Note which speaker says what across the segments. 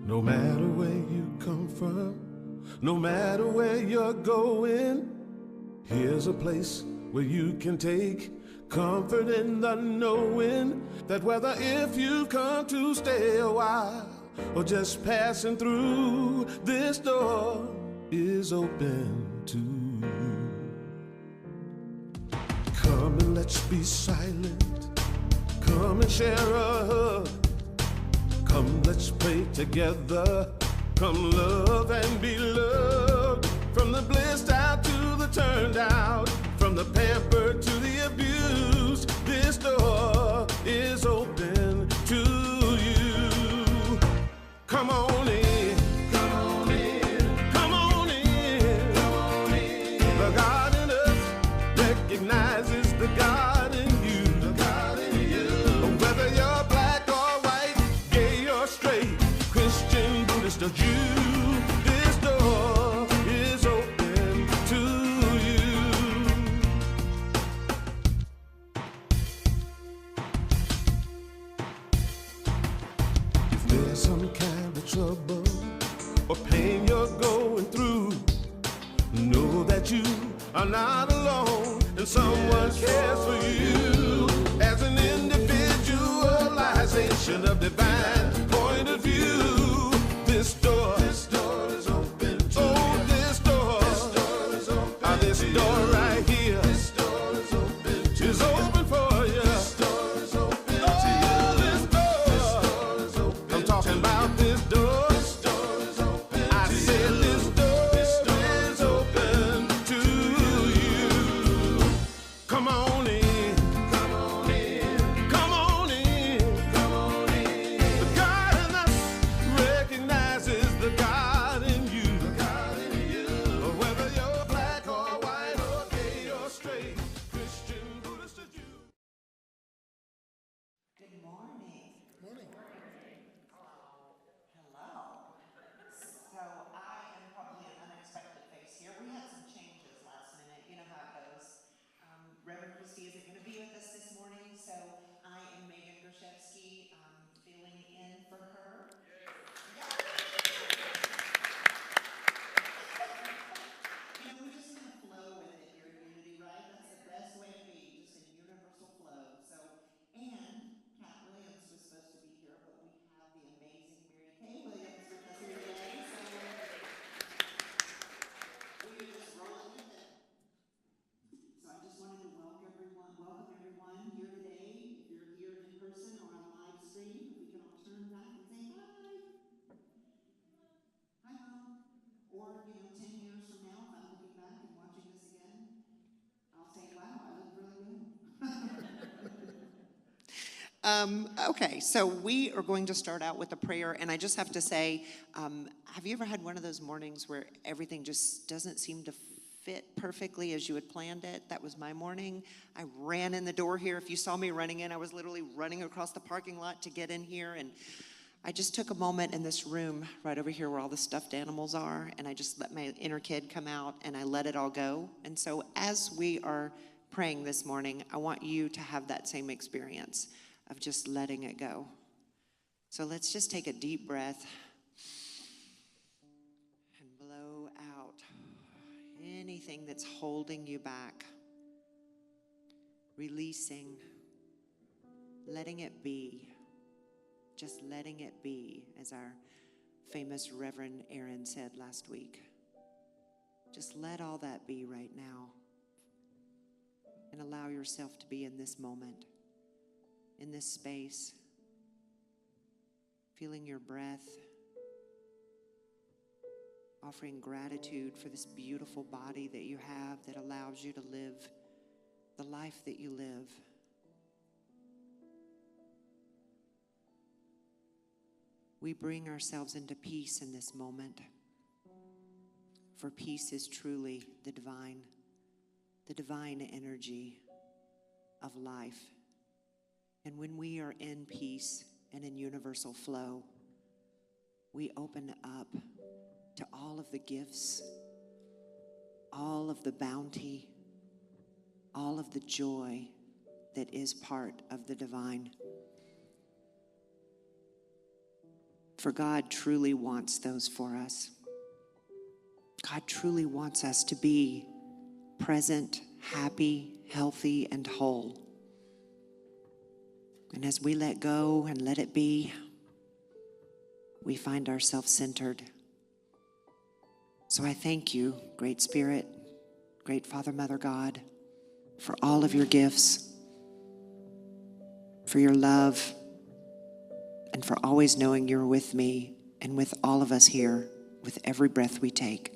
Speaker 1: No matter where you come from, no matter where you're going, here's a place where you can take comfort in the knowing that whether if you've come to stay a while or just passing through, this door is open to you. Come and let's be silent. Come and share a hug. Come, let's pray together. Come, love and be loved. From the blissed out to the turned out, from the pampered to the abused, this door is open to you. Come on in. Come on in. Come on in. Come on in. The God in us recognizes the God in you. The God in you. Whether you're black or white, gay or straight, Christian, Buddhist or Jew, this door is open to you. If there's some kind of trouble or pain you're going through, know that you are not alone and someone cares for you. As an individualization of divine point of view, this door is open to you. This door is open. This door right here, this door is open to you. Is open for you. This door is open to you. This door is open. I'm talking about this door. This door is open. I said this door is open to you. Come on in. Come on in. Come on in. Come on in. The God in us recognizes the God in you. The God in you. Whether you're black or white or gay or straight, Christian, Buddhist or Jew.
Speaker 2: Good morning.
Speaker 3: Morning.
Speaker 2: Hello. So I am probably an unexpected face here. We had some changes last minute. You know how it goes. Reverend Christie isn't going to be with us this morning, so I am Megan Gershevsky, filling in for her. Yeah. You know, we just kind of flow with it here in Unity, right? That's the best way to be, just in universal flow. So, and Kat Williams was supposed to be here, but we have the amazing Mary Kay Williams with us here today. So we are just rolling with it. So I just wanted to welcome everyone here today. If you're here in person or on live stream, if we can all turn back and say hi. Hi, Mom. Or, 10 years from now, if I'm looking back and watching this again, I'll say, wow, I look really good. Okay, so we are going to start out with a prayer, and I just have to say, have you ever had one of those mornings where everything just doesn't seem to fit perfectly as you had planned it? That was my morning. I ran in the door here. If you saw me running in, I was literally running across the parking lot to get in here, and I just took a moment in this room right over here where all the stuffed animals are, and I just let my inner kid come out, and I let it all go. And so as we are praying this morning, I want you to have that same experience of just letting it go. So let's just take a deep breath and blow out anything that's holding you back. Releasing, letting it be. Just letting it be, as our famous Reverend Erin said last week. Just let all that be right now and allow yourself to be in this moment, in this space, feeling your breath, offering gratitude for this beautiful body that you have that allows you to live the life that you live. We bring ourselves into peace in this moment, for peace is truly the divine energy of life. And when we are in peace and in universal flow, we open up to all of the gifts, all of the bounty, all of the joy that is part of the divine. For God truly wants those for us. God truly wants us to be present, happy, healthy, and whole. And as we let go and let it be, we find ourselves centered. So I thank you, Great Spirit, great Father, Mother, God, for all of your gifts, for your love, and for always knowing you're with me and with all of us here with every breath we take.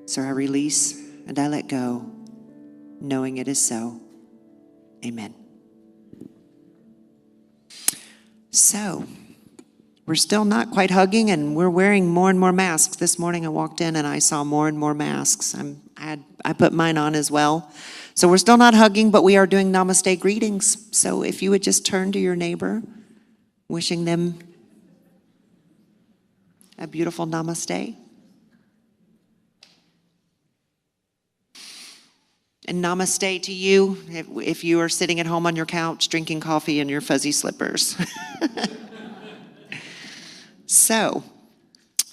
Speaker 2: So I release and I let go, knowing it is so. Amen. So, we're still not quite hugging, and we're wearing more and more masks. This morning I walked in and I saw more and more masks. I put mine on as well. So we're still not hugging, but we are doing namaste greetings. So if you would just turn to your neighbor, wishing them a beautiful namaste. And namaste to you if you are sitting at home on your couch drinking coffee in your fuzzy slippers. So,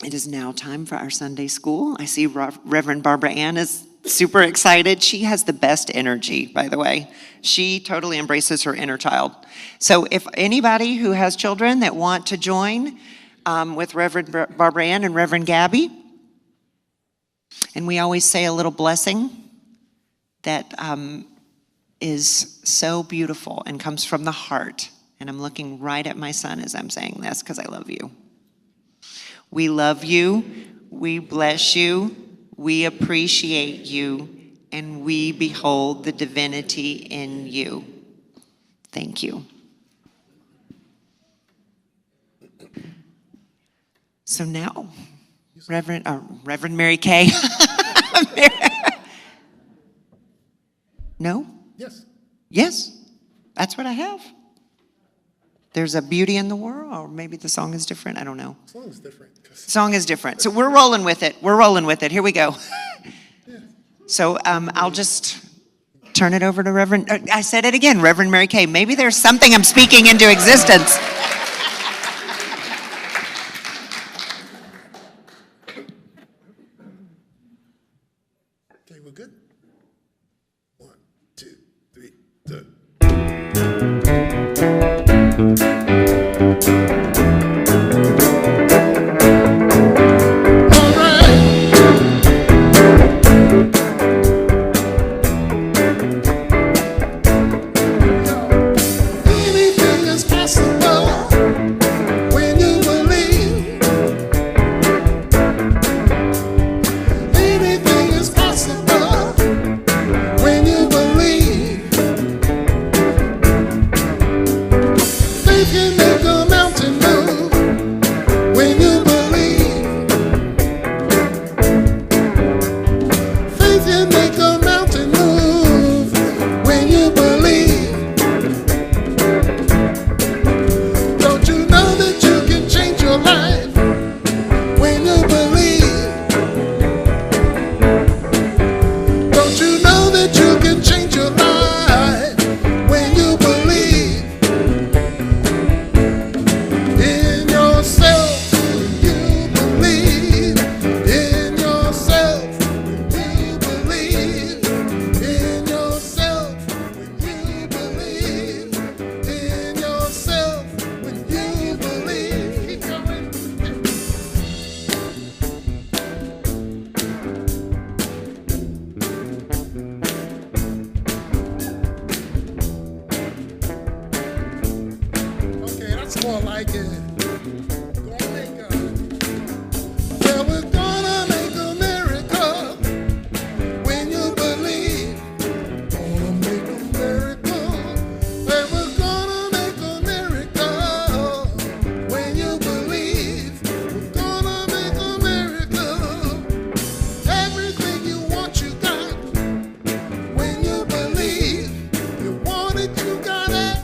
Speaker 2: it is now time for our Sunday school. I see Reverend Barbara Ann is super excited. She has the best energy, by the way. She totally embraces her inner child. So if anybody who has children that want to join with Reverend Barbara Ann and Reverend Gabby, and we always say a little blessing that is so beautiful and comes from the heart. And I'm looking right at my son as I'm saying this because I love you. We love you, we bless you, we appreciate you, and we behold the divinity in you. Thank you. So now, Reverend Mary Kay. No?
Speaker 3: Yes.
Speaker 2: Yes, that's what I have. There's a beauty in the world, or maybe the song is different. I don't know.
Speaker 3: The song is different.
Speaker 2: Song is different. So we're rolling with it. We're rolling with it. Here we go.
Speaker 3: Yeah.
Speaker 2: So I'll just turn it over to Reverend, I said it again, Reverend Mary Kay. Maybe there's something I'm speaking into existence.
Speaker 3: Okay, we're good? 1, 2, 3, 4. More like it. Gonna make a, well, we're gonna make a miracle when you believe. Gonna make a miracle. Well, we're gonna make a miracle when you believe. We're gonna make a miracle. Everything you want, you got when you believe. You want it, you got it.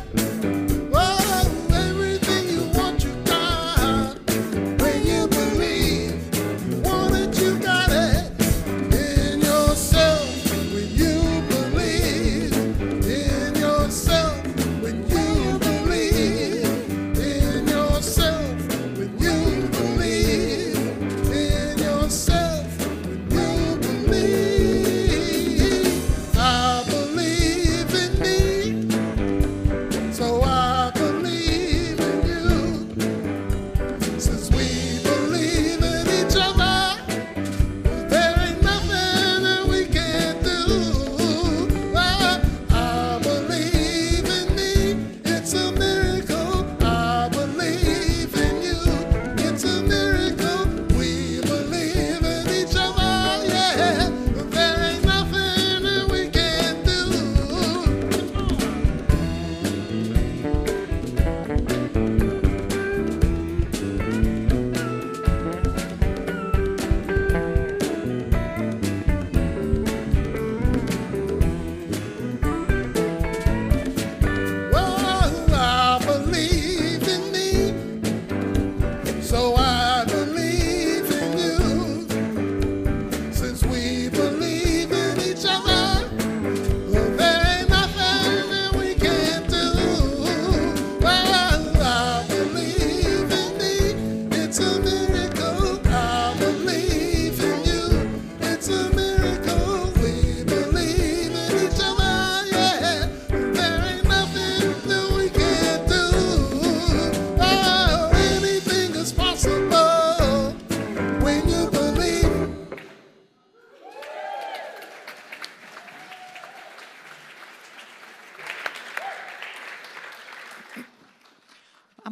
Speaker 3: Oh, everything you want, you got.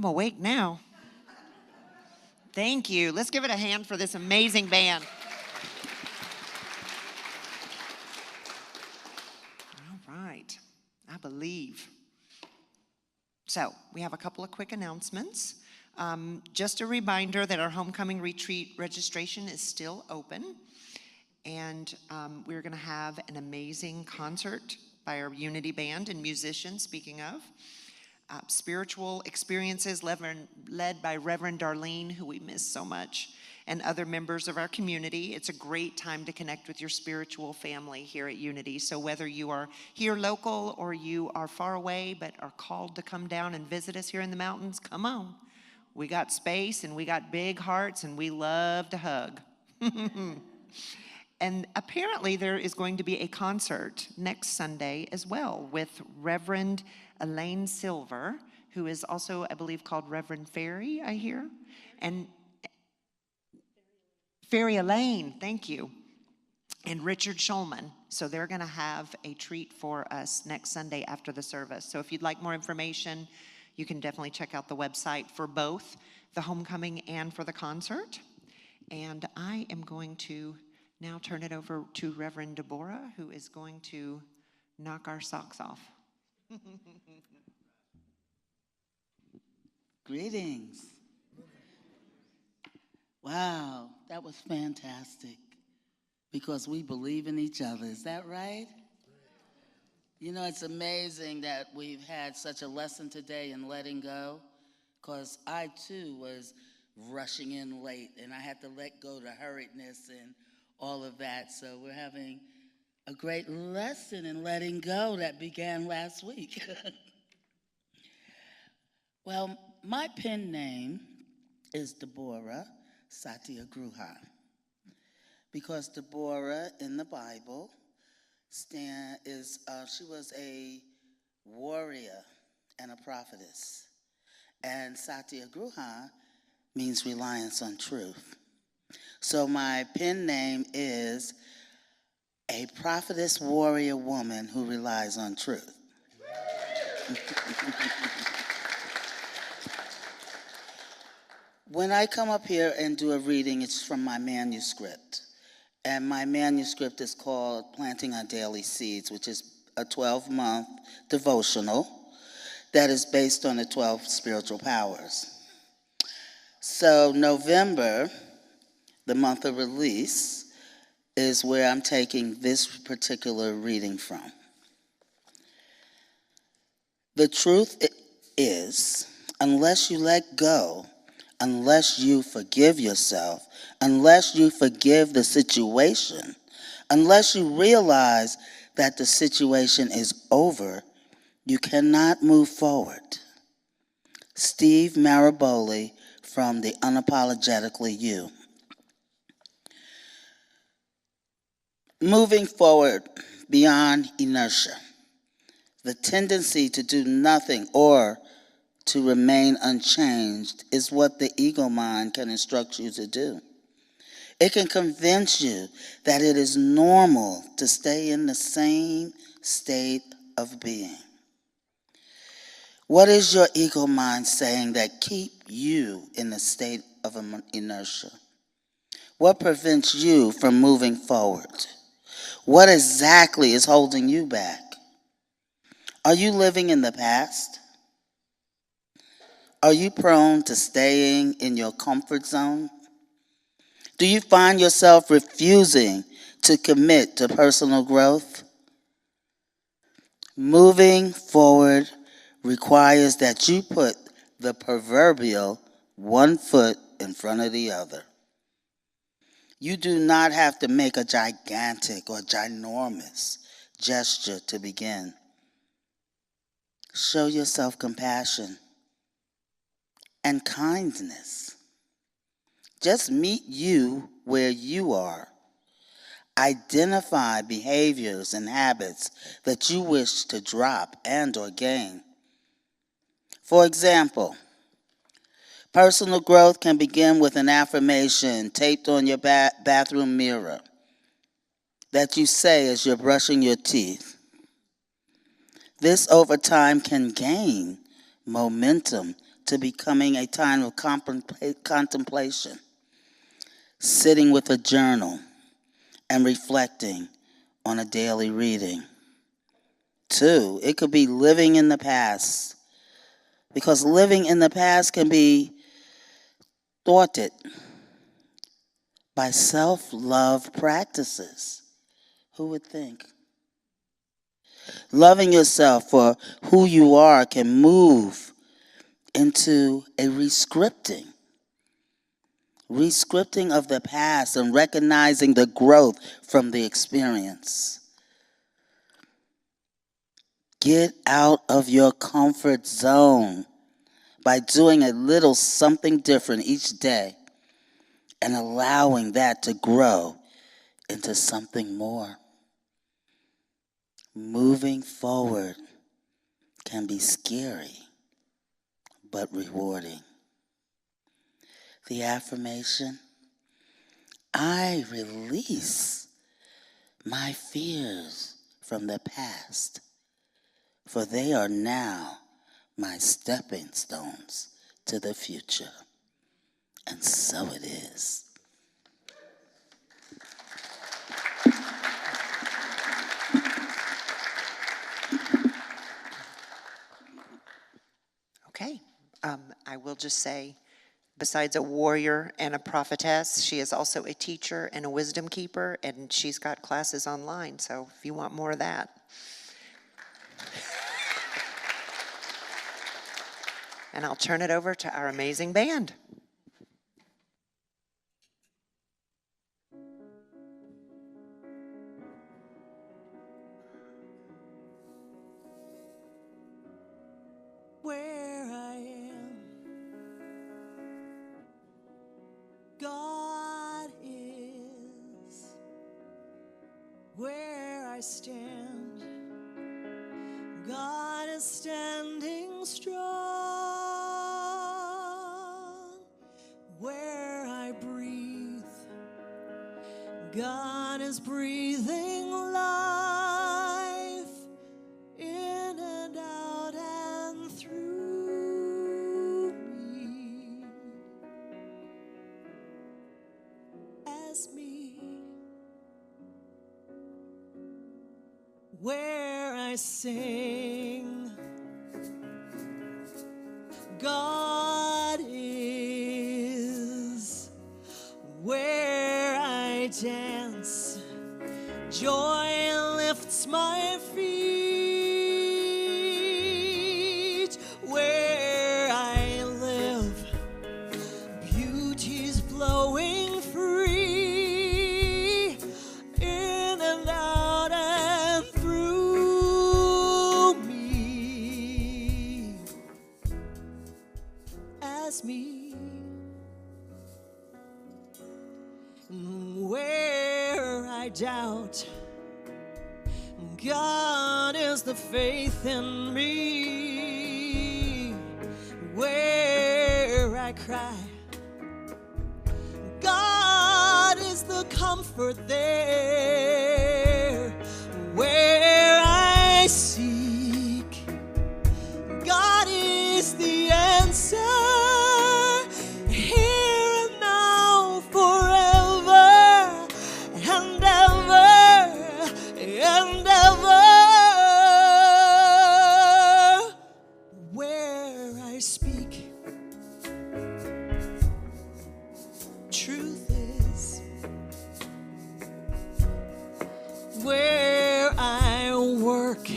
Speaker 2: awake now. Thank you. Let's give it a hand for this amazing band. All right. I believe. So we have a couple of quick announcements. Just a reminder that our homecoming retreat registration is still open. And we're going to have an amazing concert by our Unity Band and musicians, speaking of. Spiritual experiences led by Reverend Darlene, who we miss so much, and other members of our community. It's a great time to connect with your spiritual family here at Unity. So whether you are here local or you are far away but are called to come down and visit us here in the mountains, come on. We got space and we got big hearts and we love to hug. And apparently there is going to be a concert next Sunday as well with Reverend Elaine Silver, who is also, I believe, called Reverend Fairy, I hear. And Fairy Elaine, thank you. And Richard Schulman. So they're going to have a treat for us next Sunday after the service. So if you'd like more information, you can definitely check out the website for both the homecoming and for the concert. And I am going to now turn it over to Reverend Deborah, who is going to knock our socks off.
Speaker 4: Greetings. Wow, that was fantastic. Because we believe in each other, is that right? You know, it's amazing that we've had such a lesson today in letting go, because I too was rushing in late and I had to let go the hurriedness and all of that. So we're having a great lesson in letting go that began last week. Well, my pen name is Deborah Satyagraha, because Deborah in the Bible she was a warrior and a prophetess, and Satyagraha means reliance on truth. So my pen name is a prophetess warrior woman who relies on truth. When I come up here and do a reading, it's from my manuscript. And my manuscript is called Planting Our Daily Seeds, which is a 12-month devotional that is based on the 12 spiritual powers. So November, the month of release, is where I'm taking this particular reading from. The truth is, unless you let go, unless you forgive yourself, unless you forgive the situation, unless you realize that the situation is over, you cannot move forward. Steve Maraboli from the Unapologetically You. Moving forward beyond inertia, the tendency to do nothing or to remain unchanged is what the ego mind can instruct you to do. It can convince you that it is normal to stay in the same state of being. What is your ego mind saying that keep you in a state of inertia? What prevents you from moving forward? What exactly is holding you back? Are you living in the past? Are you prone to staying in your comfort zone? Do you find yourself refusing to commit to personal growth? Moving forward requires that you put the proverbial one foot in front of the other. You do not have to make a gigantic or ginormous gesture to begin. Show yourself compassion and kindness. Just meet you where you are. Identify behaviors and habits that you wish to drop and or gain. For example, personal growth can begin with an affirmation taped on your bathroom mirror that you say as you're brushing your teeth. This over time can gain momentum to becoming a time of contemplation, sitting with a journal, and reflecting on a daily reading. 2, it could be living in the past, because living in the past can be thwarted by self-love practices. Who would think? Loving yourself for who you are can move into a rescripting of the past and recognizing the growth from the experience. Get out of your comfort zone by doing a little something different each day and allowing that to grow into something more. Moving forward can be scary, but rewarding. The affirmation: I release my fears from the past, for they are now my stepping stones to the future. And so it is.
Speaker 2: Okay. I will just say, besides a warrior and a prophetess, she is also a teacher and a wisdom keeper, and she's got classes online, so if you want more of that. And I'll turn it over to our amazing band.
Speaker 5: Where I am, God is. Where I stand, God is standing strong. Where I breathe, God is breathing life in and out and through me. As me, where I sing, God is. Where I dance, joy lifts my feet. Where I live, beauty's blowing free, in and out and through me. As me. Where I doubt, God is the faith in me. Where I cry, God is the comfort there. Where I seek, God is the answer. Where I work,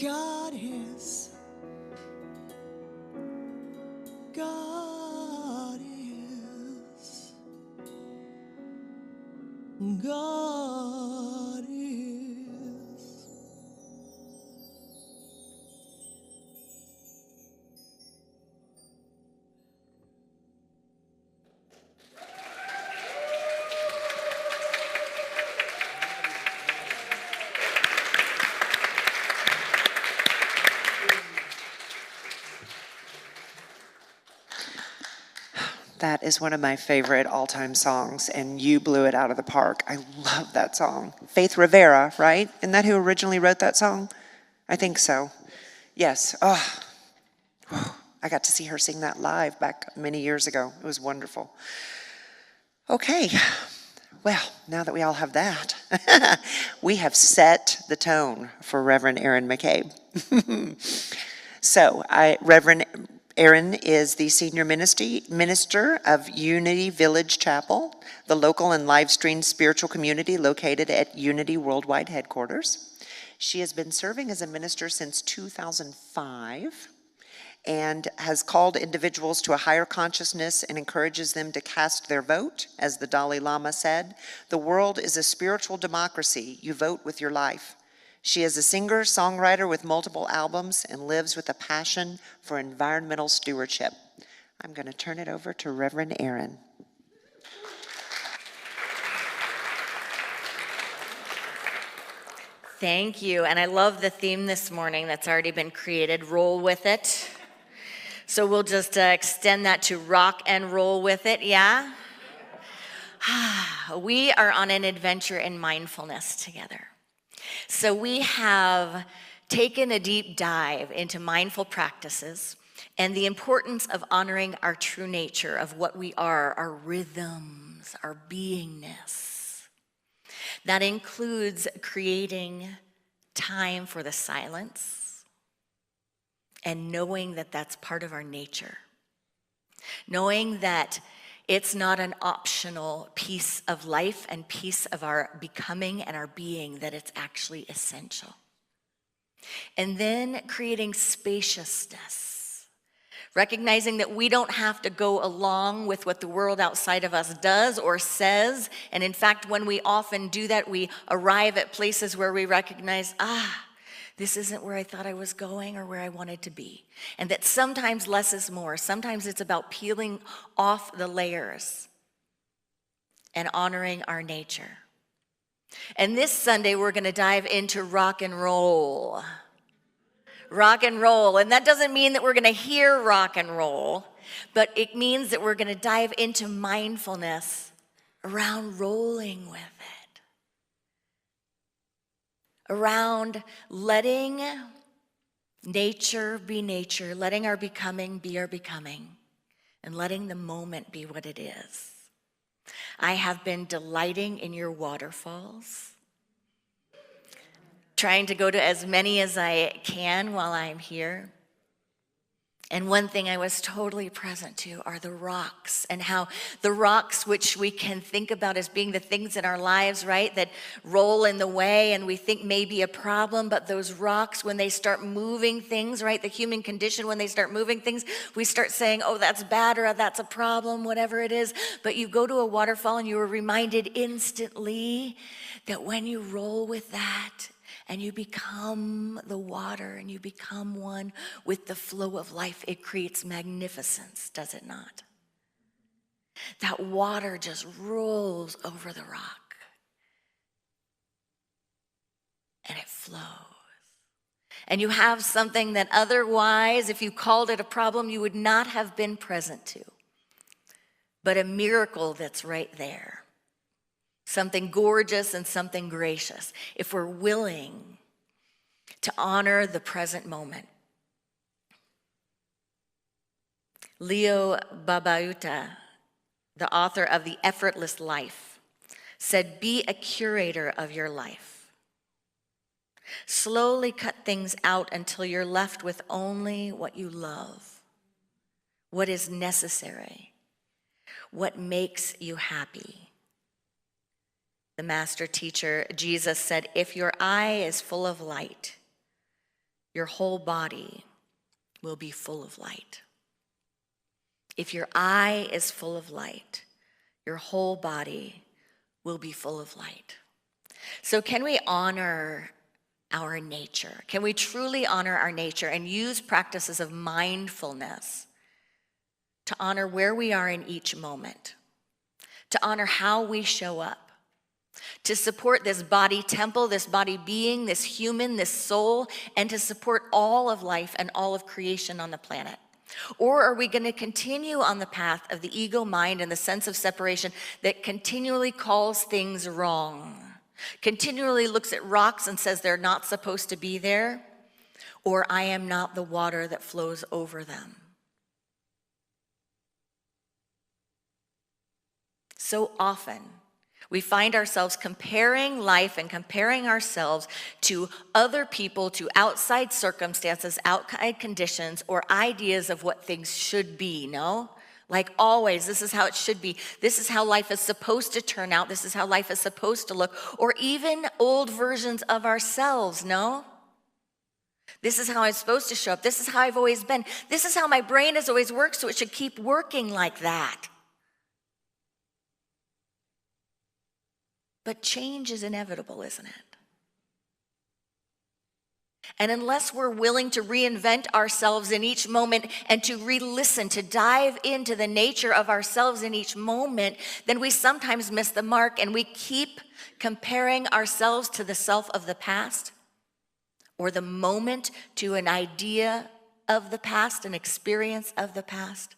Speaker 5: God is. God is. God is.
Speaker 2: That is one of my favorite all-time songs, and you blew it out of the park. I love that song. Faith Rivera, right? Isn't that who originally wrote that song? I think so. Yes. Oh, I got to see her sing that live back many years ago. It was wonderful. Okay. Well, now that we all have that, we have set the tone for Reverend Erin McCabe. So, Reverend Erin is the senior minister of Unity Village Chapel, the local and live-streamed spiritual community located at Unity Worldwide Headquarters. She has been serving as a minister since 2005 and has called individuals to a higher consciousness and encourages them to cast their vote. As the Dalai Lama said, "The world is a spiritual democracy. You vote with your life." She is a singer, songwriter with multiple albums and lives with a passion for environmental stewardship. I'm going to turn it over to Reverend Erin.
Speaker 6: Thank you, and I love the theme this morning that's already been created, roll with it. So we'll just extend that to rock and roll with it, yeah? We are on an adventure in mindfulness together. So we have taken a deep dive into mindful practices and the importance of honoring our true nature of what we are, our rhythms, our beingness. That includes creating time for the silence and knowing that that's part of our nature. Knowing that it's not an optional piece of life and piece of our becoming and our being, that it's actually essential. And then creating spaciousness, recognizing that we don't have to go along with what the world outside of us does or says. And in fact, when we often do that, we arrive at places where we recognize, this isn't where I thought I was going or where I wanted to be. And that sometimes less is more. Sometimes it's about peeling off the layers and honoring our nature. And this Sunday, we're going to dive into rock and roll. Rock and roll. And that doesn't mean that we're going to hear rock and roll, but it means that we're going to dive into mindfulness around rolling with it. Around letting nature be nature, letting our becoming be our becoming, and letting the moment be what it is. I have been delighting in your waterfalls, trying to go to as many as I can while I'm here. And one thing I was totally present to are the rocks, and how the rocks, which we can think about as being the things in our lives, right, that roll in the way and we think may be a problem, but those rocks, when they start moving things, right, the human condition, when they start moving things, we start saying, oh, that's bad or that's a problem, whatever it is. But you go to a waterfall and you are reminded instantly that when you roll with that, and you become the water and you become one with the flow of life, it creates magnificence, does it not? That water just rolls over the rock and it flows. And you have something that otherwise, if you called it a problem, you would not have been present to, but a miracle that's right there. Something gorgeous and something gracious, if we're willing to honor the present moment. Leo Babauta, the author of The Effortless Life, said, be a curator of your life. Slowly cut things out until you're left with only what you love, what is necessary, what makes you happy. The master teacher, Jesus, said, if your eye is full of light, your whole body will be full of light. If your eye is full of light, your whole body will be full of light. So can we honor our nature? Can we truly honor our nature and use practices of mindfulness to honor where we are in each moment, to honor how we show up, to support this body temple, this body being, this human, this soul, and to support all of life and all of creation on the planet? Or are we going to continue on the path of the ego mind and the sense of separation that continually calls things wrong, continually looks at rocks and says they're not supposed to be there, or I am not the water that flows over them? So often, we find ourselves comparing life and comparing ourselves to other people, to outside circumstances, outside conditions, or ideas of what things should be, no? Like always, this is how it should be. This is how life is supposed to turn out. This is how life is supposed to look. Or even old versions of ourselves, no? This is how I'm supposed to show up. This is how I've always been. This is how my brain has always worked, so it should keep working like that. But change is inevitable, isn't it? And unless we're willing to reinvent ourselves in each moment and to re-listen, to dive into the nature of ourselves in each moment, then we sometimes miss the mark and we keep comparing ourselves to the self of the past or the moment to an idea of the past, an experience of the past,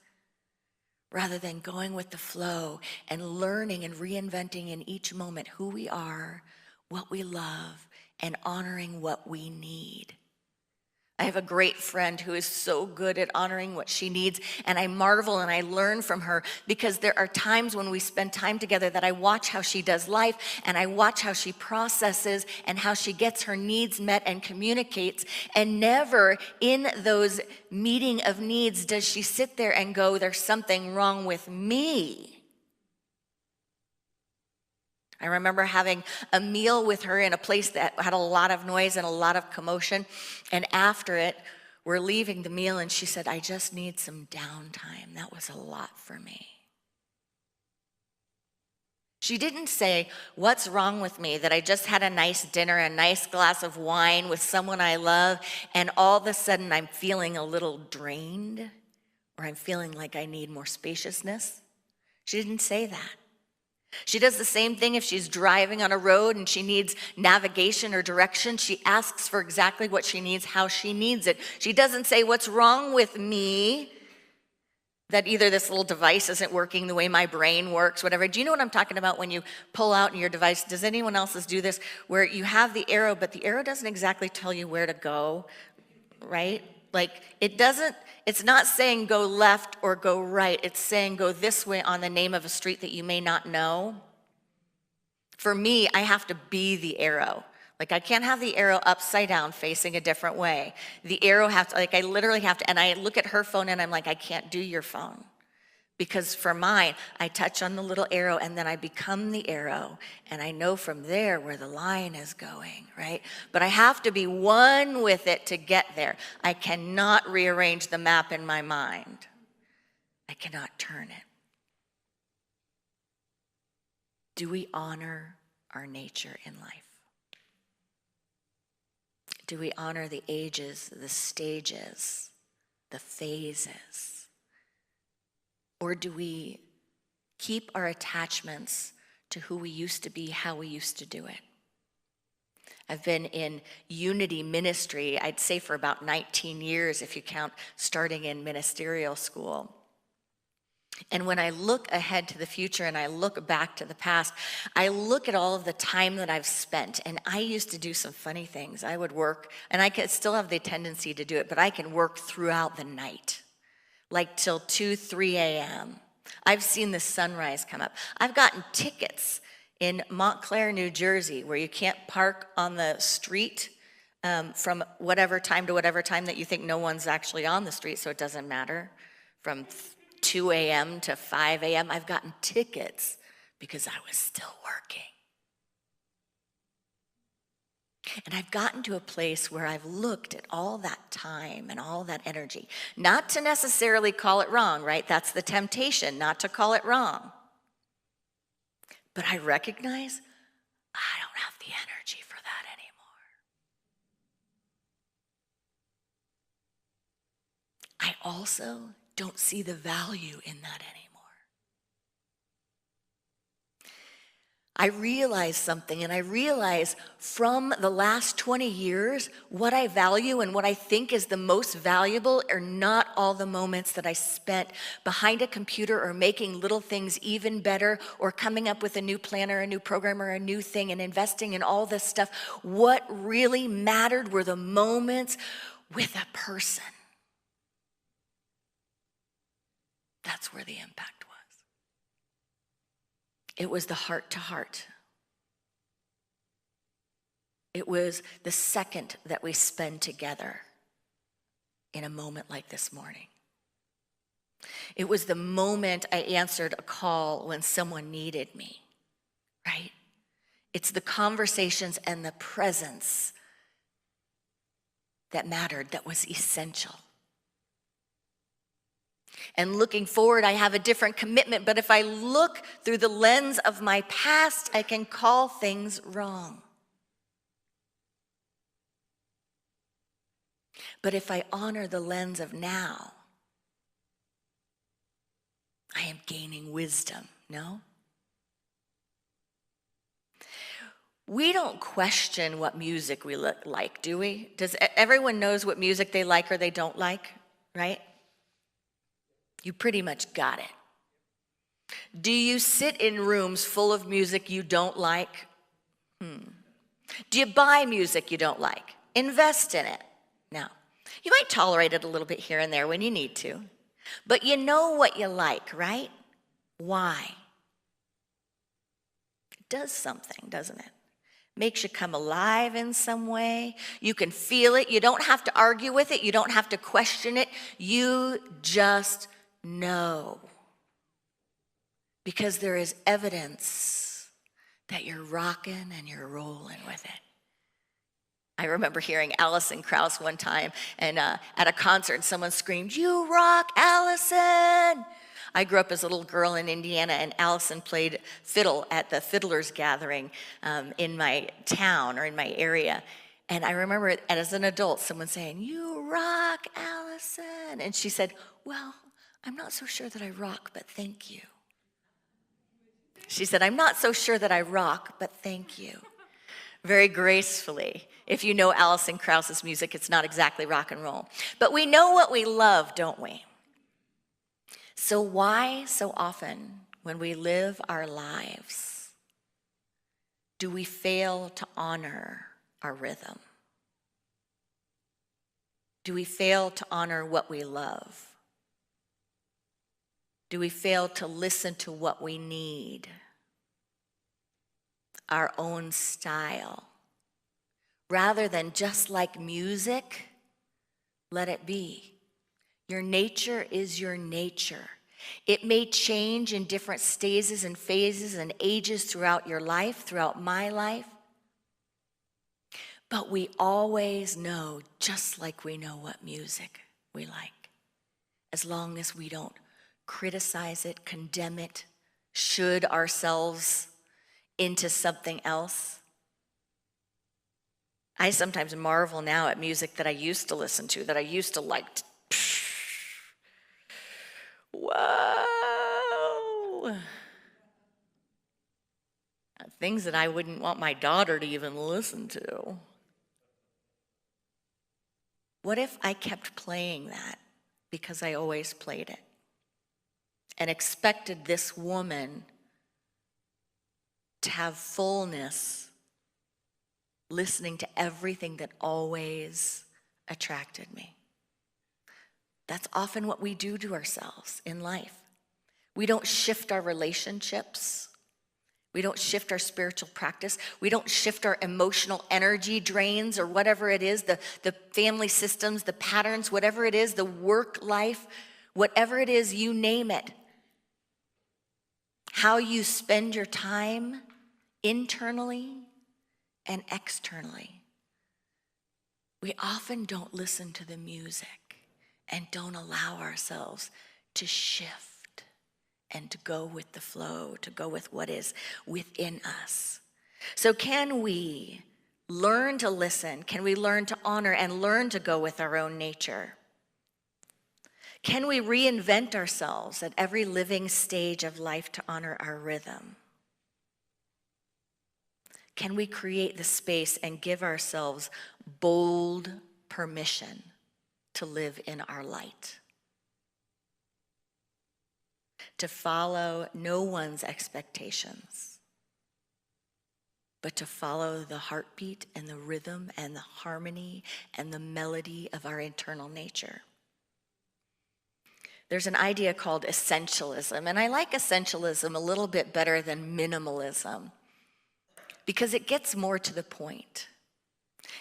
Speaker 6: rather than going with the flow and learning and reinventing in each moment who we are, what we love, and honoring what we need. I have a great friend who is so good at honoring what she needs, and I marvel and I learn from her because there are times when we spend time together that I watch how she does life and I watch how she processes and how she gets her needs met and communicates, and never in those meeting of needs does she sit there and go, there's something wrong with me. I remember having a meal with her in a place that had a lot of noise and a lot of commotion. And after it, we're leaving the meal and she said, I just need some downtime. That was a lot for me. She didn't say, what's wrong with me that I just had a nice dinner, a nice glass of wine with someone I love, and all of a sudden I'm feeling a little drained, or I'm feeling like I need more spaciousness. She didn't say that. She does the same thing if she's driving on a road and she needs navigation or direction. She asks for exactly what she needs, how she needs it. She doesn't say, what's wrong with me? That either this little device isn't working the way my brain works, whatever. Do you know what I'm talking about when you pull out your device? Does anyone else do this? Where you have the arrow, but the arrow doesn't exactly tell you where to go, right? Like it's not saying go left or go right. It's saying go this way on the name of a street that you may not know. For me, I have to be the arrow. Like I can't have the arrow upside down facing a different way. The arrow I literally have to, and I look at her phone and I'm like, I can't do your phone. Because for mine, I touch on the little arrow and then I become the arrow and I know from there where the line is going, right? But I have to be one with it to get there. I cannot rearrange the map in my mind. I cannot turn it. Do we honor our nature in life? Do we honor the ages, the stages, the phases? Or do we keep our attachments to who we used to be, how we used to do it? I've been in unity ministry, I'd say for about 19 years, if you count starting in ministerial school. And when I look ahead to the future and I look back to the past, I look at all of the time that I've spent. And I used to do some funny things. I would work, and I could still have the tendency to do it, but I can work throughout the night. Like till 2, 3 a.m. I've seen the sunrise come up. I've gotten tickets in Montclair, New Jersey, where you can't park on the street from whatever time to whatever time that you think no one's actually on the street, so it doesn't matter. From 2 a.m. to 5 a.m. I've gotten tickets because I was still working. And I've gotten to a place where I've looked at all that time and all that energy, not to necessarily call it wrong, right? That's the temptation, not to call it wrong. But I recognize I don't have the energy for that anymore. I also don't see the value in that anymore. I realize something, and I realize from the last 20 years, what I value and what I think is the most valuable are not all the moments that I spent behind a computer or making little things even better or coming up with a new plan or a new program or a new thing and investing in all this stuff. What really mattered were the moments with a person. That's where the impact was. It was the heart to heart. It was the second that we spend together in a moment like this morning. It was the moment I answered a call when someone needed me, right? It's the conversations and the presence that mattered, that was essential. And looking forward, I have a different commitment. But if I look through the lens of my past, I can call things wrong. But if I honor the lens of now, I am gaining wisdom, no? We don't question what music we like, do we? Does everyone knows what music they like or they don't like, right? You pretty much got it. Do you sit in rooms full of music you don't like? Do you buy music you don't like? Invest in it. No. You might tolerate it a little bit here and there when you need to. But you know what you like, right? Why? It does something, doesn't it? Makes you come alive in some way. You can feel it. You don't have to argue with it. You don't have to question it. You just know. Because there is evidence that you're rocking and you're rolling with it. I remember hearing Alison Krauss one time and at a concert, someone screamed, "You rock, Alison!" I grew up as a little girl in Indiana, and Allison played fiddle at the fiddlers gathering in my town or in my area. And I remember as an adult, someone saying, "You rock, Allison." And she said, "Well, I'm not so sure that I rock, but thank you." She said, "I'm not so sure that I rock, but thank you." Very gracefully. If you know Alison Krauss's music, it's not exactly rock and roll. But we know what we love, don't we? So why so often when we live our lives do we fail to honor our rhythm? Do we fail to honor what we love? Do we fail to listen to what we need? Our own style. Rather than just like music, let it be. Your nature is your nature. It may change in different stages and phases and ages throughout your life, throughout my life. But we always know, just like we know what music we like. As long as we don't criticize it, condemn it, should ourselves into something else. I sometimes marvel now at music that I used to listen to, that I used to like. Whoa. Things that I wouldn't want my daughter to even listen to. What if I kept playing that because I always played it and expected this woman to have fullness, listening to everything that always attracted me? That's often what we do to ourselves in life. We don't shift our relationships. We don't shift our spiritual practice. We don't shift our emotional energy drains or whatever it is, the family systems, the patterns, whatever it is, the work life, whatever it is, you name it. How you spend your time internally and externally we often don't listen to the music and don't allow ourselves to shift and to go with the flow, to go with what is within us. So can we learn to listen? Can we learn to honor and learn to go with our own nature? Can we reinvent ourselves at every living stage of life to honor our rhythm? Can we create the space and give ourselves bold permission to live in our light? To follow no one's expectations, but to follow the heartbeat and the rhythm and the harmony and the melody of our internal nature. There's an idea called essentialism, and I like essentialism a little bit better than minimalism because it gets more to the point.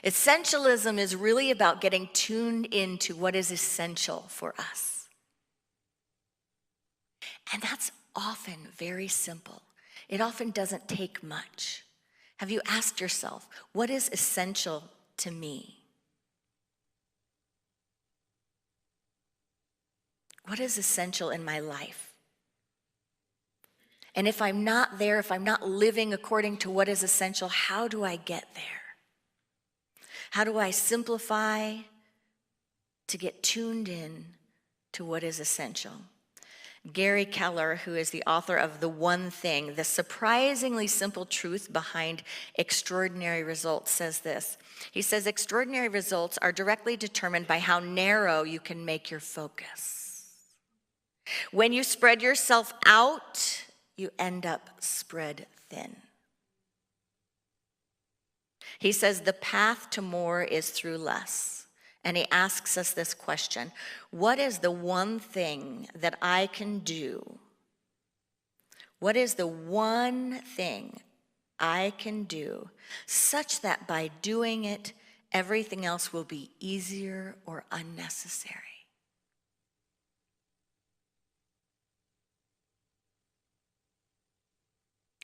Speaker 6: Essentialism is really about getting tuned into what is essential for us. And that's often very simple. It often doesn't take much. Have you asked yourself, what is essential to me? What is essential in my life? And if I'm not there, if I'm not living according to what is essential, how do I get there? How do I simplify to get tuned in to what is essential? Gary Keller, who is the author of The One Thing, the surprisingly simple truth behind extraordinary results, says this. He says, extraordinary results are directly determined by how narrow you can make your focus. When you spread yourself out, you end up spread thin. He says the path to more is through less. And he asks us this question: what is the one thing that I can do? What is the one thing I can do such that by doing it, everything else will be easier or unnecessary?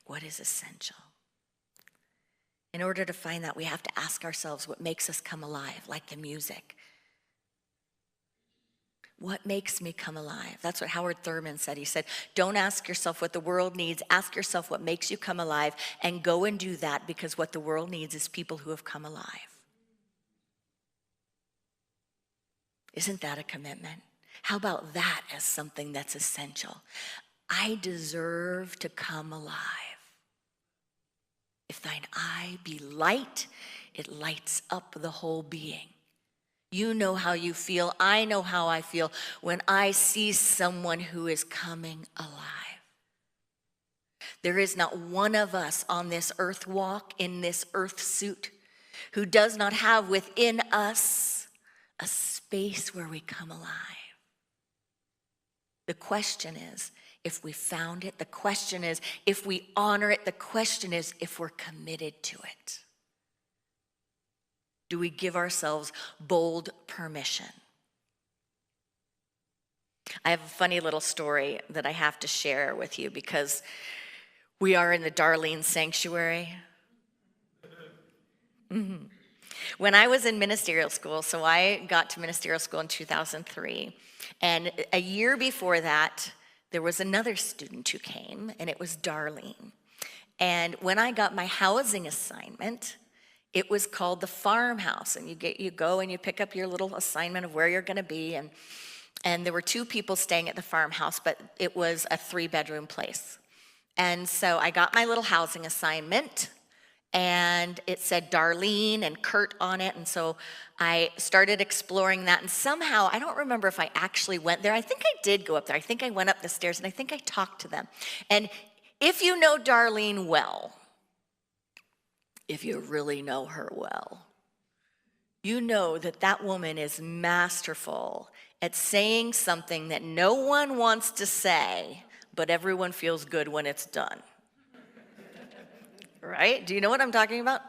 Speaker 6: What is essential? In order to find that, we have to ask ourselves what makes us come alive, like the music. What makes me come alive? That's what Howard Thurman said. He said, don't ask yourself what the world needs. Ask yourself what makes you come alive and go and do that, because what the world needs is people who have come alive. Isn't that a commitment? How about that as something that's essential? I deserve to come alive. If thine eye be light, it lights up the whole being. You know how you feel. I know how I feel when I see someone who is coming alive. There is not one of us on this earth walk, in this earth suit, who does not have within us a space where we come alive. The question is, if we found it. The question is if we honor it. The question is if we're committed to it. Do we give ourselves bold permission? I have a funny little story that I have to share with you because we are in the Darlene Sanctuary. Mm-hmm. When I was in ministerial school, so I got to ministerial school in 2003, and a year before that, there was another student who came, and it was Darlene. And when I got my housing assignment, it was called the farmhouse. And you go and you pick up your little assignment of where you're going to be. And there were 2 people staying at the farmhouse, but it was a 3-bedroom place. And so I got my little housing assignment, and it said Darlene and Kurt on it. And so I started exploring that. And somehow, I don't remember if I actually went there. I think I did go up there. I think I went up the stairs, and I think I talked to them. And if you know Darlene well, if you really know her well, you know that that woman is masterful at saying something that no one wants to say, but everyone feels good when it's done. Right? Do you know what I'm talking about?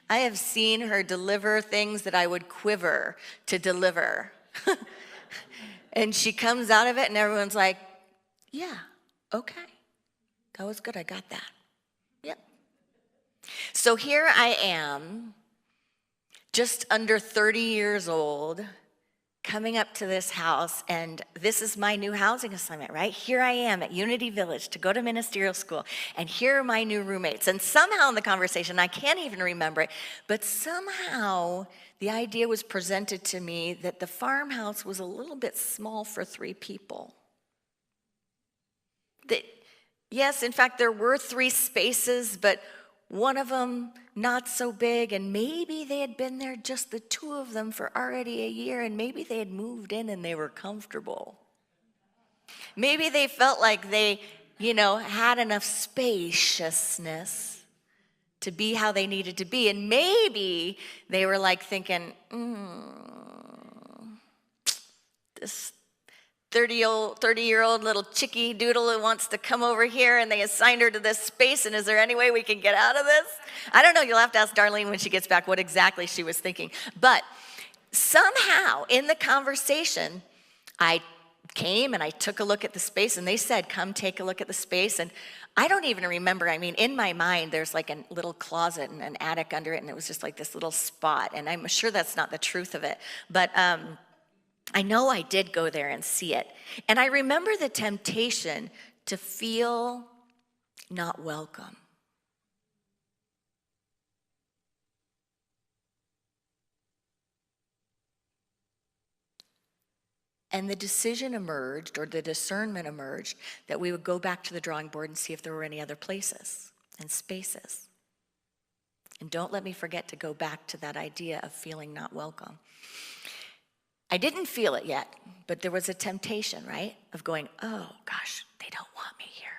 Speaker 6: I have seen her deliver things that I would quiver to deliver. And she comes out of it and everyone's like, yeah, okay. That was good, I got that. Yep. So here I am just under 30 years old, coming up to this house, and this is my new housing assignment, right? Here I am at Unity Village to go to ministerial school, and here are my new roommates. And somehow in the conversation, I can't even remember it, but somehow the idea was presented to me that the farmhouse was a little bit small for 3 people. That, yes, in fact, there were 3 spaces, but one of them not so big, and maybe they had been there, just the 2 of them, for already a year, and maybe they had moved in and they were comfortable. Maybe they felt like they, had enough spaciousness to be how they needed to be, and maybe they were like thinking, this 30-year-old little chickie doodle who wants to come over here, and they assigned her to this space, and is there any way we can get out of this? I don't know. You'll have to ask Darlene when she gets back what exactly she was thinking. But somehow in the conversation, I came and I took a look at the space, and they said, come take a look at the space. And I don't even remember. I mean, in my mind, there's like a little closet and an attic under it, and it was just like this little spot. And I'm sure that's not the truth of it. But I know I did go there and see it. And I remember the temptation to feel not welcome. And the decision emerged, or the discernment emerged, that we would go back to the drawing board and see if there were any other places and spaces. And don't let me forget to go back to that idea of feeling not welcome. I didn't feel it yet, but there was a temptation, right? Of going, oh gosh, they don't want me here.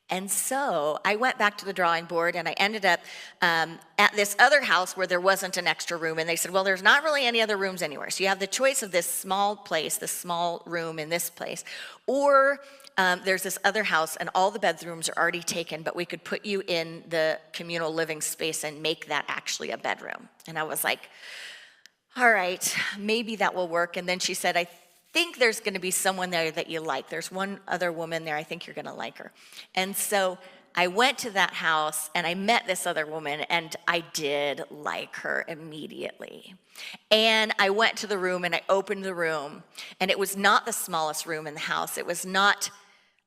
Speaker 6: And so I went back to the drawing board, and I ended up at this other house where there wasn't an extra room. And they said, well, there's not really any other rooms anywhere. So you have the choice of this small place, this small room in this place, or there's this other house and all the bedrooms are already taken, but we could put you in the communal living space and make that actually a bedroom. And I was like, all right, maybe that will work. And then she said, I think there's going to be someone there that you like. There's one other woman there. I think you're going to like her. And so I went to that house and I met this other woman, and I did like her immediately. And I went to the room and I opened the room, and it was not the smallest room in the house. It was not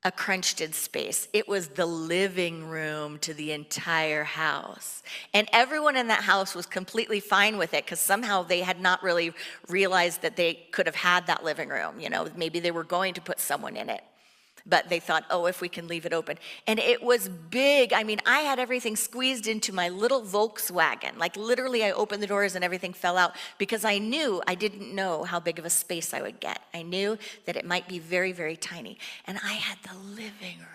Speaker 6: a crunched-in space. It was the living room to the entire house. And everyone in that house was completely fine with it, because somehow they had not really realized that they could have had that living room. Maybe they were going to put someone in it, but they thought, oh, if we can leave it open. And it was big. I mean, I had everything squeezed into my little Volkswagen. Like literally I opened the doors and everything fell out, because I didn't know how big of a space I would get. I knew that it might be very, very tiny. And I had the living room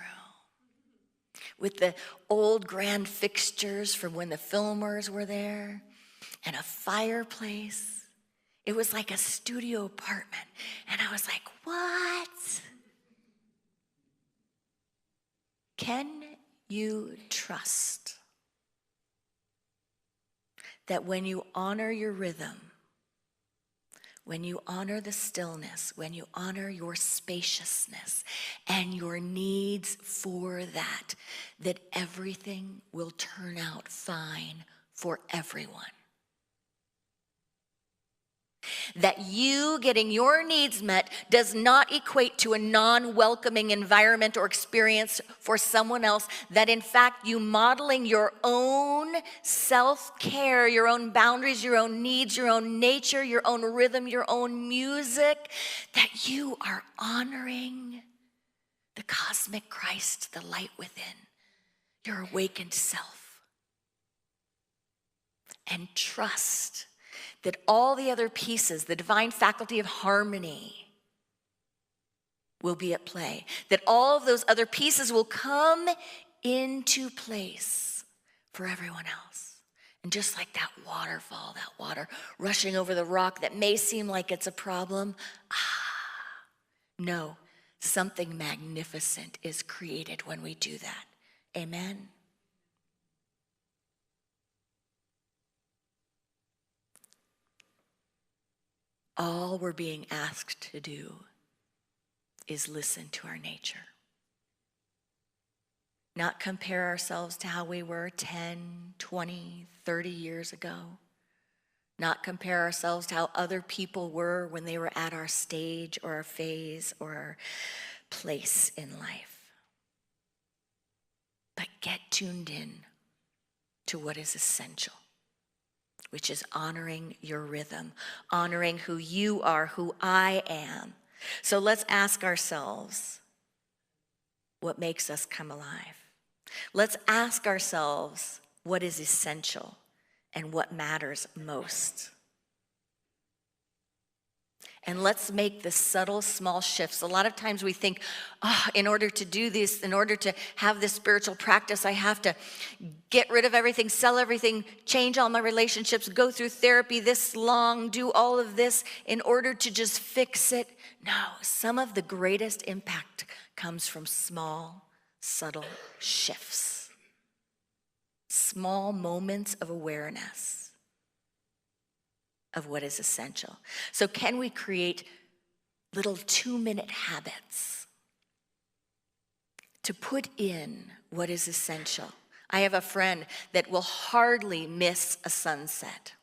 Speaker 6: with the old grand fixtures from when the Fillmores were there, and a fireplace. It was like a studio apartment. And I was like, what? Can you trust that when you honor your rhythm, when you honor the stillness, when you honor your spaciousness and your needs for that, that everything will turn out fine for everyone? That you getting your needs met does not equate to a non-welcoming environment or experience for someone else. That in fact, you modeling your own self-care, your own boundaries, your own needs, your own nature, your own rhythm, your own music, that you are honoring the cosmic Christ, the light within, your awakened self. And trust that all the other pieces, the divine faculty of harmony, will be at play. That all of those other pieces will come into place for everyone else. And just like that waterfall, that water rushing over the rock that may seem like it's a problem, no, something magnificent is created when we do that. Amen. All we're being asked to do is listen to our nature. not compare ourselves to how we were 10, 20, 30 years ago, not compare ourselves to how other people were when they were at our stage or our phase or our place in life. But get tuned in to what is essential, which is honoring your rhythm, honoring who you are, who I am. So let's ask ourselves what makes us come alive. Let's ask ourselves what is essential and what matters most. And let's make the subtle, small shifts. A lot of times we think, in order to do this, in order to have this spiritual practice, I have to get rid of everything, sell everything, change all my relationships, go through therapy this long, do all of this in order to just fix it. No, some of the greatest impact comes from small, subtle shifts. Small moments of awareness of what is essential. So can we create little 2-minute habits to put in what is essential? I have a friend that will hardly miss a sunset.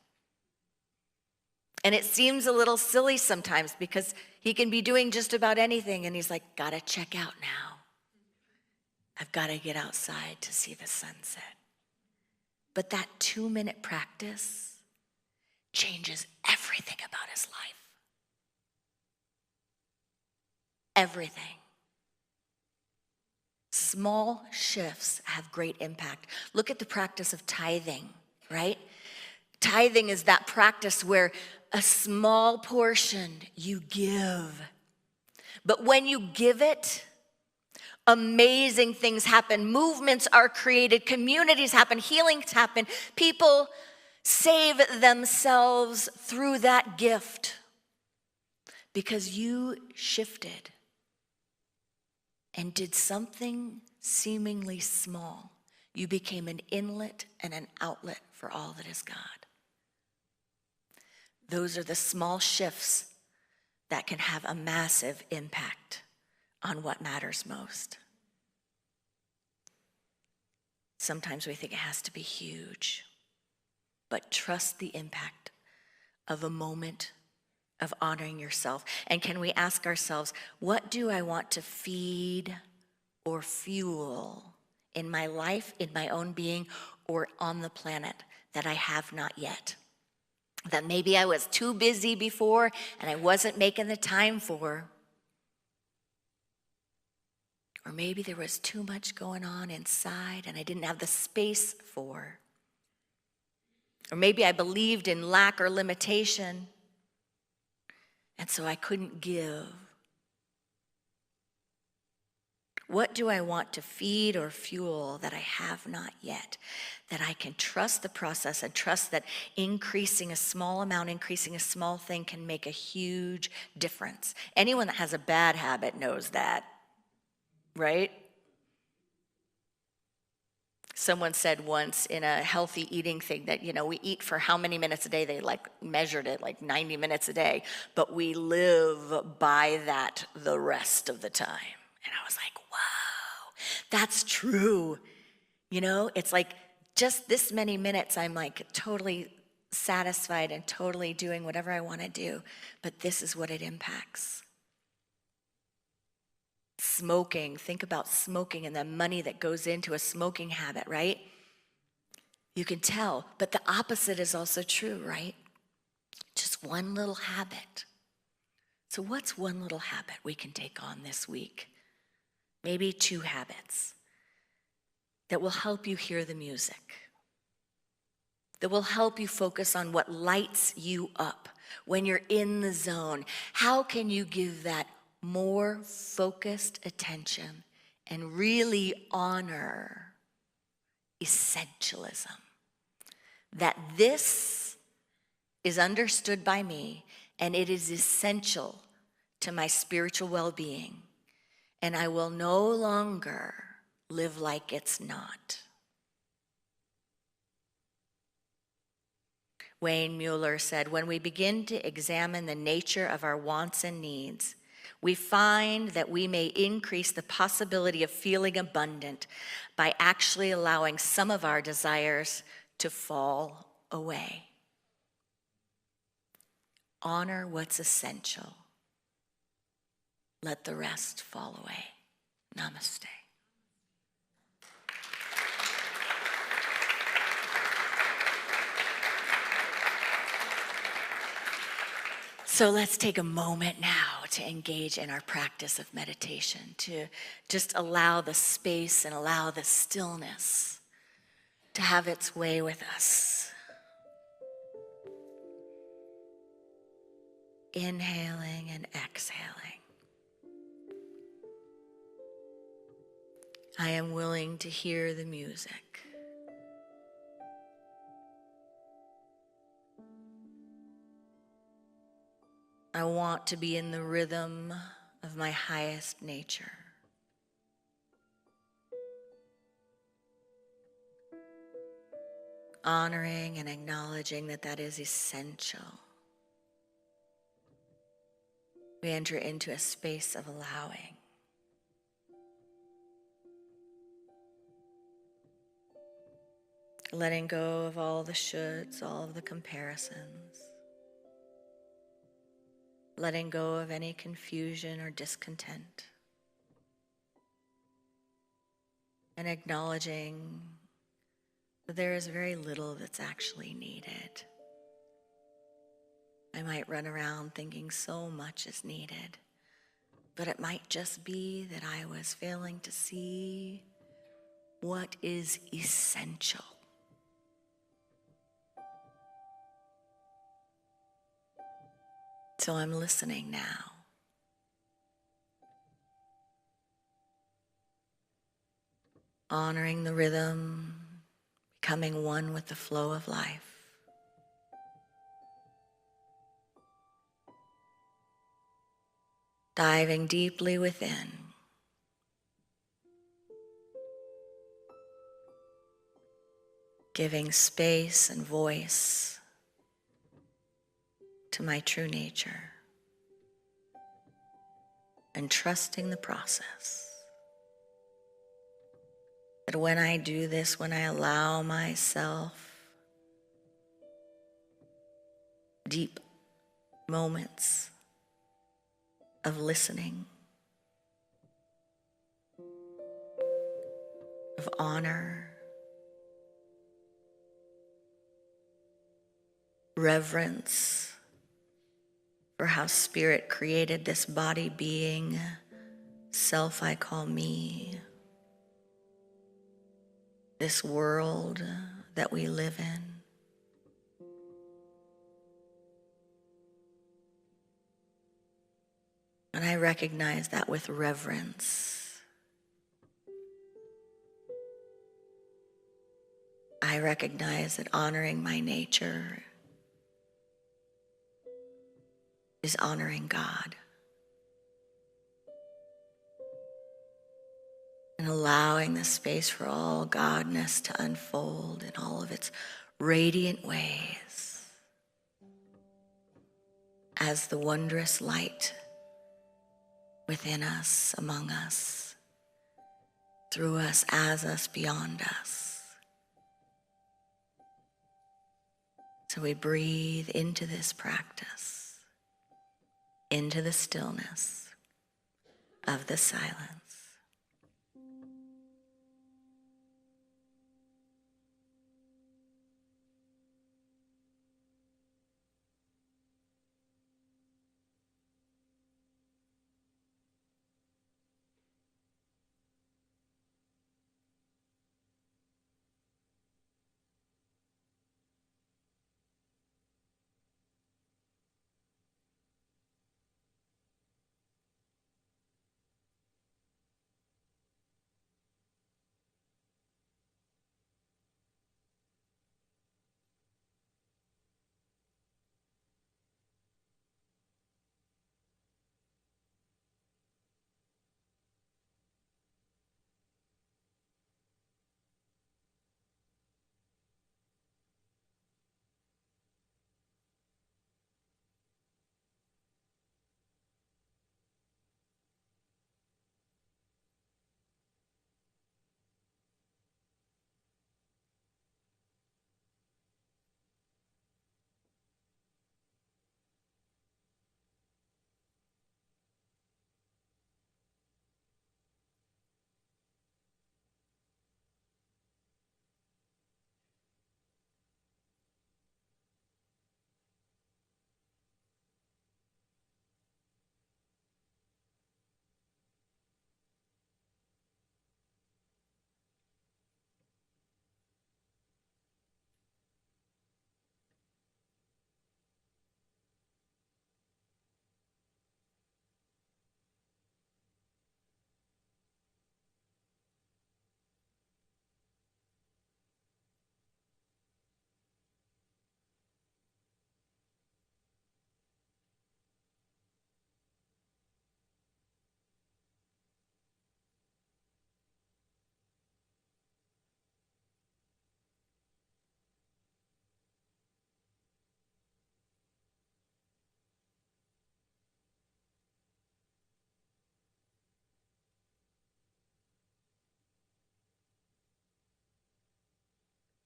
Speaker 6: And it seems a little silly sometimes because he can be doing just about anything and he's like, gotta check out now. I've gotta get outside to see the sunset. But that 2-minute practice changes everything about his life. Everything. Small shifts have great impact. Look at the practice of tithing, right? Tithing is that practice where a small portion you give. But when you give it, amazing things happen. Movements are created, communities happen, healings happen. People save themselves through that gift because you shifted and did something seemingly small. You became an inlet and an outlet for all that is God. Those are the small shifts that can have a massive impact on what matters most. Sometimes we think it has to be huge. But trust the impact of a moment of honoring yourself. And can we ask ourselves, what do I want to feed or fuel in my life, in my own being, or on the planet that I have not yet? That maybe I was too busy before and I wasn't making the time for. Or maybe there was too much going on inside and I didn't have the space for. Or maybe I believed in lack or limitation, and so I couldn't give. What do I want to feed or fuel that I have not yet? That I can trust the process and trust that increasing a small amount, increasing a small thing can make a huge difference. Anyone that has a bad habit knows that, right? Someone said once in a healthy eating thing that, we eat for how many minutes a day? They measured it 90 minutes a day, but we live by that the rest of the time. And I was like, wow, that's true. It's just this many minutes, I'm totally satisfied and totally doing whatever I want to do, but this is what it impacts. Smoking, think about smoking and the money that goes into a smoking habit, right? You can tell, but the opposite is also true, right? Just one little habit. So what's one little habit we can take on this week? Maybe 2 habits that will help you hear the music, that will help you focus on what lights you up when you're in the zone. How can you give that more focused attention and really honor essentialism? That this is understood by me and it is essential to my spiritual well-being, and I will no longer live like it's not. Wayne Mueller said, when we begin to examine the nature of our wants and needs, we find that we may increase the possibility of feeling abundant by actually allowing some of our desires to fall away. Honor what's essential. Let the rest fall away. Namaste. So let's take a moment now to engage in our practice of meditation, to just allow the space and allow the stillness to have its way with us. Inhaling and exhaling. I am willing to hear the music. I want to be in the rhythm of my highest nature. Honoring and acknowledging that that is essential. We enter into a space of allowing. Letting go of all the shoulds, all of the comparisons. Letting go of any confusion or discontent. And acknowledging that there is very little that's actually needed. I might run around thinking so much is needed, but it might just be that I was failing to see what is essential. So I'm listening now. Honoring the rhythm, becoming one with the flow of life. Diving deeply within. Giving space and voice to my true nature. And trusting the process. That when I do this, when I allow myself deep moments of listening, of honor, reverence for how Spirit created this body being, self I call me, this world that we live in. And I recognize that with reverence. I recognize that honoring my nature is honoring God. And allowing the space for all Godness to unfold in all of its radiant ways as the wondrous light within us, among us, through us, as us, beyond us. So we breathe into this practice, into the stillness of the silence.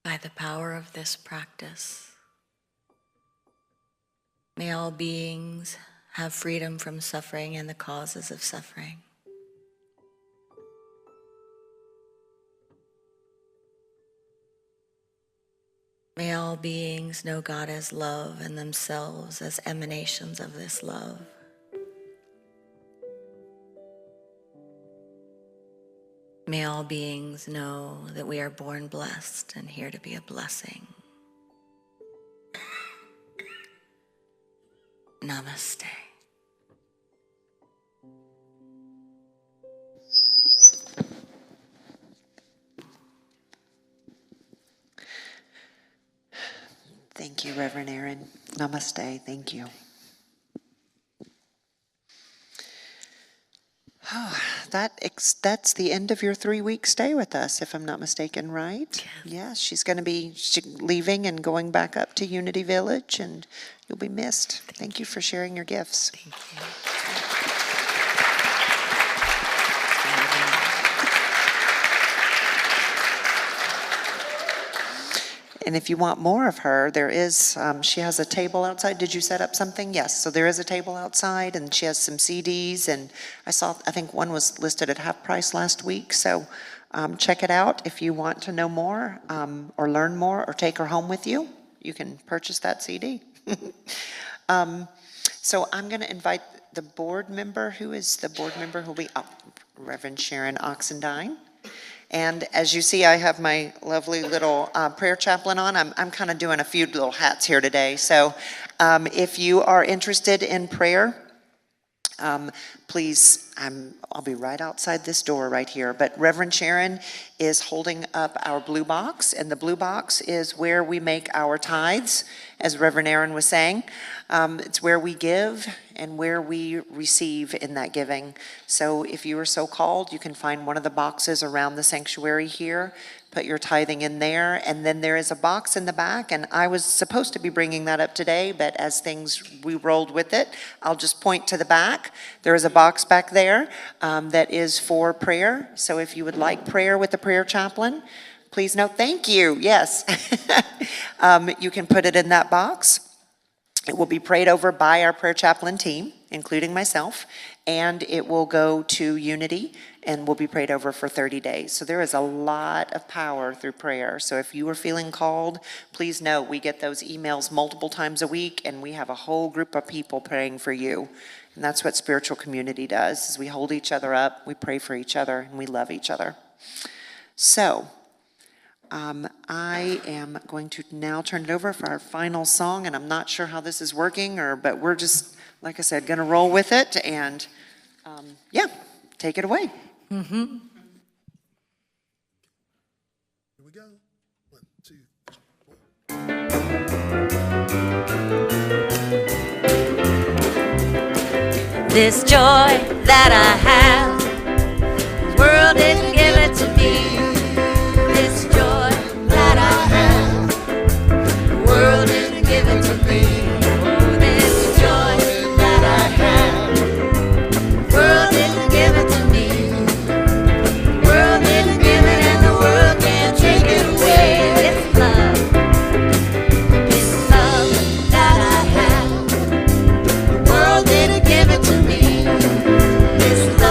Speaker 6: by the power of this practice. May all beings have freedom from suffering and the causes of suffering. May all beings know God as love and themselves as emanations of this love. May all beings know that we are born blessed and here to be a blessing. Namaste.
Speaker 2: Thank you, Reverend Erin. Namaste. Thank you. Oh, that's the end of your 3-week stay with us, if I'm not mistaken, right? Yes, she's going to be leaving and going back up to Unity Village, and you'll be missed. Thank you for sharing your gifts.
Speaker 6: Thank you.
Speaker 2: And if you want more of her, there is, she has a table outside. Did you set up something? Yes, so there is a table outside, and she has some CDs, and I think one was listed at half price last week, so check it out. If you want to know more, or learn more, or take her home with you, you can purchase that CD. So I'm going to invite the board member. Who is the board member who will be up? Reverend Sharon Oxendine. And as you see, I have my lovely little prayer chaplain on. I'm kind of doing a few little hats here today. So if you are interested in prayer, please, I'll be right outside this door right here. But Reverend Sharon is holding up our blue box, and the blue box is where we make our tithes, as Reverend Erin was saying. It's where we give and where we receive in that giving. So if you are so called, you can find one of the boxes around the sanctuary here, put your tithing in there, and then there is a box in the back, and I was supposed to be bringing that up today, but as we rolled with it, I'll just point to the back. There is a box back there that is for prayer. So if you would like prayer with the prayer chaplain, please note, thank you, yes. You can put it in that box. It will be prayed over by our prayer chaplain team, including myself, and it will go to Unity and will be prayed over for 30 days. So there is a lot of power through prayer. So if you are feeling called, please know we get those emails multiple times a week, and we have a whole group of people praying for you. And that's what spiritual community does, is we hold each other up, we pray for each other, and we love each other. So I am going to now turn it over for our final song, and I'm not sure how this is working, but we're just, like I said, going to roll with it, and take it away.
Speaker 3: Here we go. 1, 2, 4.
Speaker 6: This joy that I have, the world didn't give it to me. This joy that I have, the world didn't give it to me. Oh, this joy that I have, the world didn't give it to me. The world didn't give it, and the world can't take it away. This love that I have, the world didn't give it to me. This love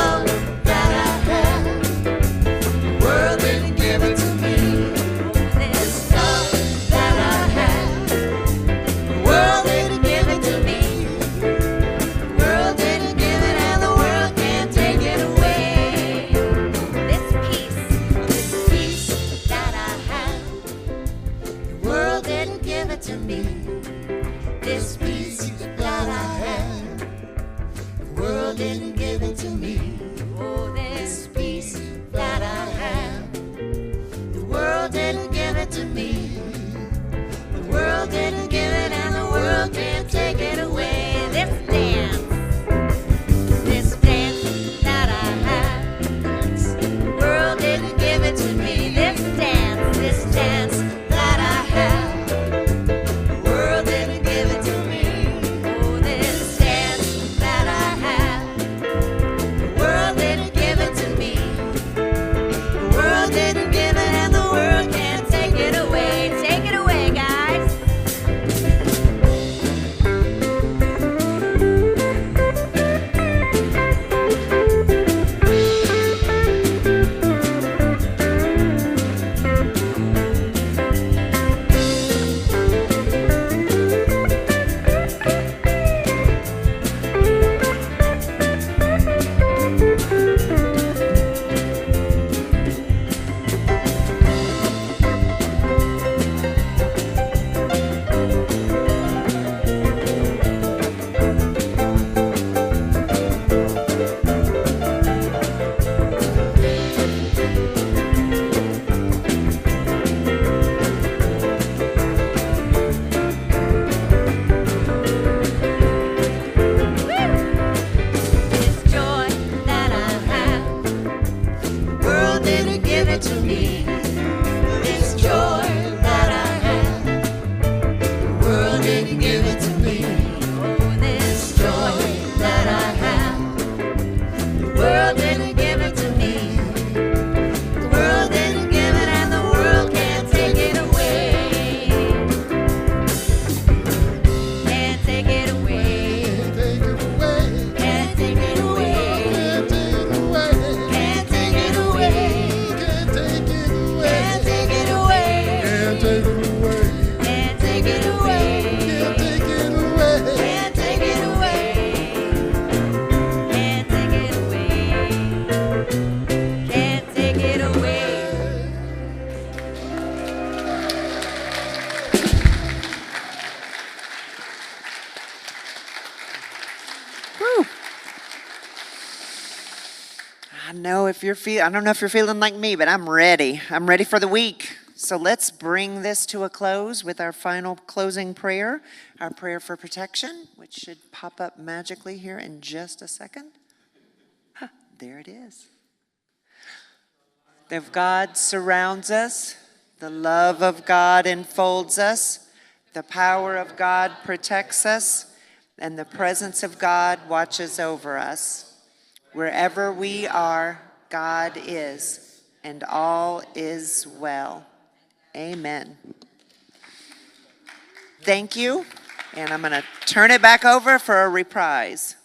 Speaker 2: I don't know if you're feeling like me, but I'm ready. I'm ready for the week. So let's bring this to a close with our final closing prayer, our prayer for protection, which should pop up magically here in just a second. There it is. The God surrounds us, the love of God enfolds us, the power of God protects us, and the presence of God watches over us. Wherever we are, God is, and all is well. Amen. Thank you, and I'm going to turn it back over for a reprise.